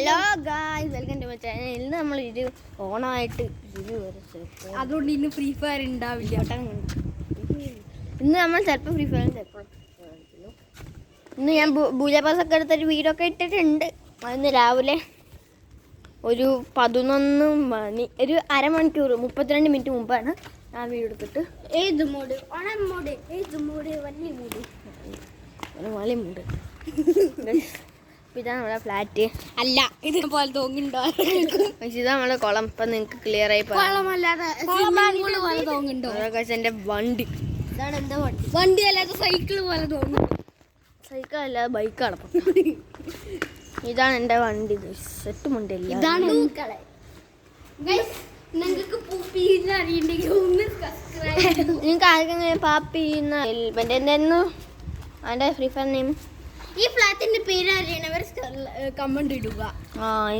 Hello guys, welcome to my channel. ഇന്ന് നമ്മൾ ഓണമായിട്ട് അതുകൊണ്ട് ഇന്ന് ഫ്രീ ഫയർ ഉണ്ടാവില്ല. ഇന്ന് നമ്മൾ ചിലപ്പോൾ ഫ്രീ ഫയർ ചിലപ്പോൾ ഇന്ന് ഞാൻ പൂജാപാസ് ഒക്കെ എടുത്തൊരു വീഡിയോ ഒക്കെ ഇട്ടിട്ടുണ്ട്. ഇന്ന് രാവിലെ ഒരു 11 മണി, ഒരു അരമണിക്കൂർ 32 മിനിറ്റ് മുമ്പാണ് ആ വീഡിയോ എടുത്തിട്ട്. ഏത് മോഡ്? ഓണം മോഡ്? ഏത് മോഡ്? വലിയ മോഡ്? വലിയ മൂഡ്. ഇതാണ് നമ്മുടെ ഫ്ലാറ്റ്. അല്ല, ഇതുപോലെ തോന്നുന്നുണ്ടോ? ഇതാ നമ്മുടെ കുളം. ഇപ്പൊ നിങ്ങൾക്ക് ക്ലിയർ ആയി എന്റെ വണ്ടി. ഇതാണ് എന്താ വണ്ടി? വണ്ടി അല്ലാതെ സൈക്കിൾ പോലെ തോന്നുന്നു. സൈക്കിൾ അല്ലാതെ ബൈക്കാണ്. ഇതാണ് എന്റെ വണ്ടി. സെറ്റ് മുണ്ടല്ല. ഇതാണ് നിങ്ങൾക്ക് ആർക്കെങ്കിലും പാപ്പി എന്തായിരുന്നു അതിന്റെ ഫ്രീ ഫയർ നെയിം? ഈ ഫ്ലാറ്റിന്റെ പേര് അറിയണവർ കമന്റ് ഇടുക.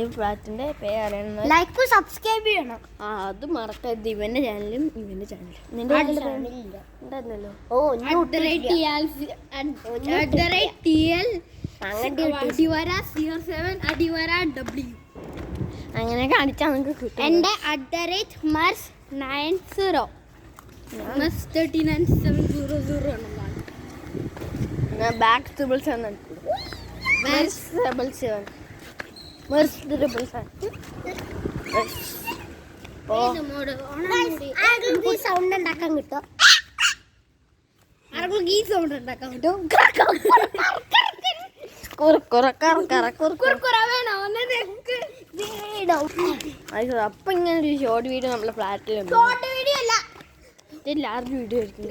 ഈ ഫ്ലാറ്റിന്റെ പേര് അറിയണ ലൈക്ക് സബ്സ്ക്രൈബ് ചെയ്യണം. അത് മറക്കരുത്. ഇവന്റെ ചാനലും ഇവന്റെ ചാനലും ഉണ്ടായിരുന്നല്ലോ. അങ്ങനെയൊക്കെ അടിച്ചാൽ നിങ്ങൾക്ക് കിട്ടും. എന്റെ @mars90 3970 ബാക്ക് ട്രിപ്പിൾസ് ആണ്. സൗണ്ട് ഉണ്ടാക്കാൻ കിട്ടും. ആർക്കും ഈ സൗണ്ട് ഉണ്ടാക്കാൻ കിട്ടും. അപ്പൊ ഇങ്ങനെ ഒരു ഷോർട്ട് വീഡിയോ നമ്മുടെ ഫ്ലാറ്റിൽ ലാർജ് വീഡിയോ ആയിരിക്കും.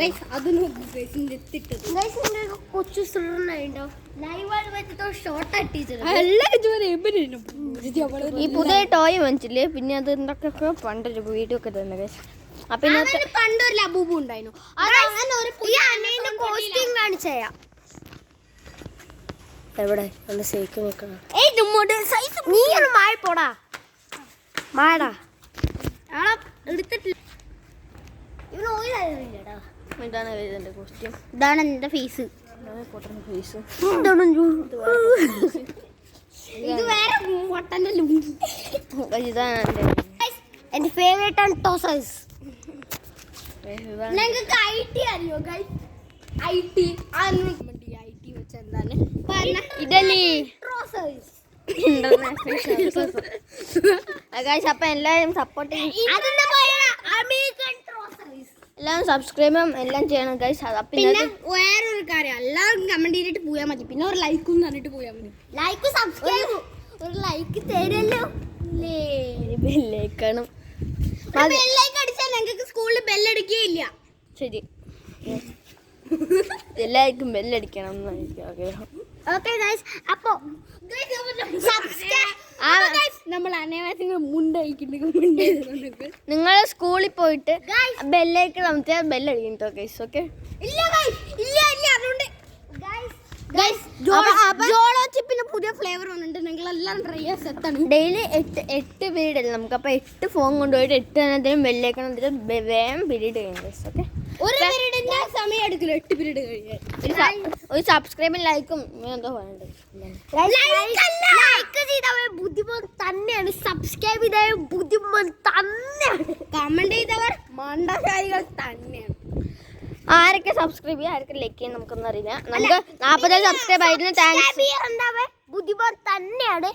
കൊച്ചു ഈ പുതിയ ടോയ് വാങ്ങിച്ചില്ലേ, പിന്നെ അത് എന്തൊക്കെ പണ്ടൊരു വീഡിയോ ഒക്കെ തന്നെ. അപ്പൊ പണ്ടൊരു ലബൂബു ഉണ്ടായിരുന്നു. എവിടെ സൈക്കിൾ നോക്കണം. നീ ഒന്ന് മായ പോടാ, മാടാ എടുത്തിട്ടില്ല. ഇതാണ് എന്റെ കോസ്റ്റ്യൂം. ഇതാണ് എന്റെ ഫേസ്. ഫേസ് ഇത് വേറെ പൊട്ടന്റെ ലുങ്കി. ഇതാണ് എന്റെ ഫേവറേറ്റ് ആണ് ടോസൈസ്. നിങ്ങൾക്ക് ഐടി അറിയോ ഗൈസ്? ഐടി വെച്ച എന്താണ് ഇഡലി ടോസൈസ്. അപ്പൊ എല്ലാവരും സപ്പോർട്ട് ചെയ്യും, എല്ലാവരും സബ്സ്ക്രൈബും എല്ലാം ചെയ്യണം ഗൈസ്. പിന്നെ വേറൊരു കാര്യം, എല്ലാവരും കമന്റ് ചെയ്തിട്ട് പോയാൽ മതി. പിന്നെ ഒരു ലൈക്കും തന്നിട്ട് പോയാൽ മതി. ലൈക്ക് സബ്സ്ക്രൈബ് ഒരു ലൈക്ക് തരല്ലോ. ബെല്ലേക്കണം. ബെല്ലൈക്ക് അടിച്ചാൽ ഞങ്ങൾക്ക് സ്കൂളിൽ ബെല്ലടിക്കുകയില്ല. ശരി, എല്ലാവർക്കും ബെല്ലടിക്കണം എന്നാണ് എനിക്ക് ആഗ്രഹം. ഓക്കെ ഗൈസ്, അപ്പോ നമ്മൾ അനേകത്തിന് നിങ്ങൾ സ്കൂളിൽ പോയിട്ട് ബെല്ലേക്ക് നമുക്കാൽ ബെല്ലടിക്കും ഗൈസ്. ഓക്കെ, പിന്നെ പുതിയ ഫ്ലേവർ വന്നിട്ടുണ്ട്. നിങ്ങൾ എല്ലാം ട്രൈ ചെയ്യാൻ സെറ്റാണ്. ഡെയിലി 8 പീരീഡ് അല്ലേ നമുക്ക്. അപ്പൊ 8 ഫോൺ കൊണ്ടുപോയിട്ട് 8 എണ്ണത്തിനും ബെല്ലേക്കണം. വേഗം പീരീഡ് കഴിയും ഗൈസ്. ഓക്കെ, ഒരു പീരീഡിന്റെ സമയം എടുക്കില്ല 8 പീരീഡ് കഴിഞ്ഞാൽ. ഒരു സബ്സ്ക്രൈബും ലൈക്കും എന്തോ പറയണ്ടേ. ലൈക്ക് ചെയ്തവർ ബുദ്ധിമാൻ തന്നെയാണ്, സബ്സ്ക്രൈബ് ചെയ്തവർ ബുദ്ധിമാൻ തന്നെയാണ്, കമന്റ് ചെയ്തവർ മണ്ടശാലികൾ തന്നെയാണ്. ആരൊക്കെ സബ്സ്ക്രൈബ് ചെയ്യുക, ആരൊക്കെ ലൈക്ക് ചെയ്യാൻ നമുക്കൊന്നും അറിയില്ല. നമുക്ക് 40 സബ്സ്ക്രൈബ് ആയിരുന്നു. ബുദ്ധിമാൻ തന്നെയാണ്,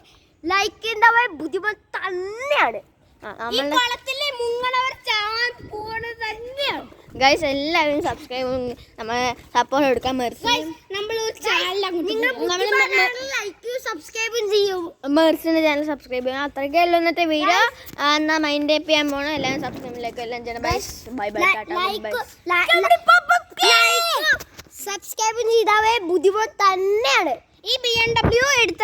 ലൈക്ക് ചെയ്യുന്നവർ ബുദ്ധിമാൻ തന്നെയാണ്. ഗൈസ് എല്ലാവരും സബ്സ്ക്രൈബ് നമ്മളെ സപ്പോർട്ട് എടുക്കാൻ മെർസിന്റെ ചാനൽ സബ്സ്ക്രൈബ് ചെയ്യണം. അത്രയ്ക്കല്ലോ ഇന്നത്തെ വീഡിയോ. എന്നാ മൈൻഡ് അപ്പ് ചെയ്യാൻ പോകണം. എല്ലാവരും സബ്സ്ക്രൈബിലേക്ക് എല്ലാം ചെയ്യണം. ബൈ ബൈ സബ്സ്ക്രൈബ് ചെയ്താവേ ബുദ്ധിമാൻ തന്നെയാണ്. ഈ BMW എടുത്ത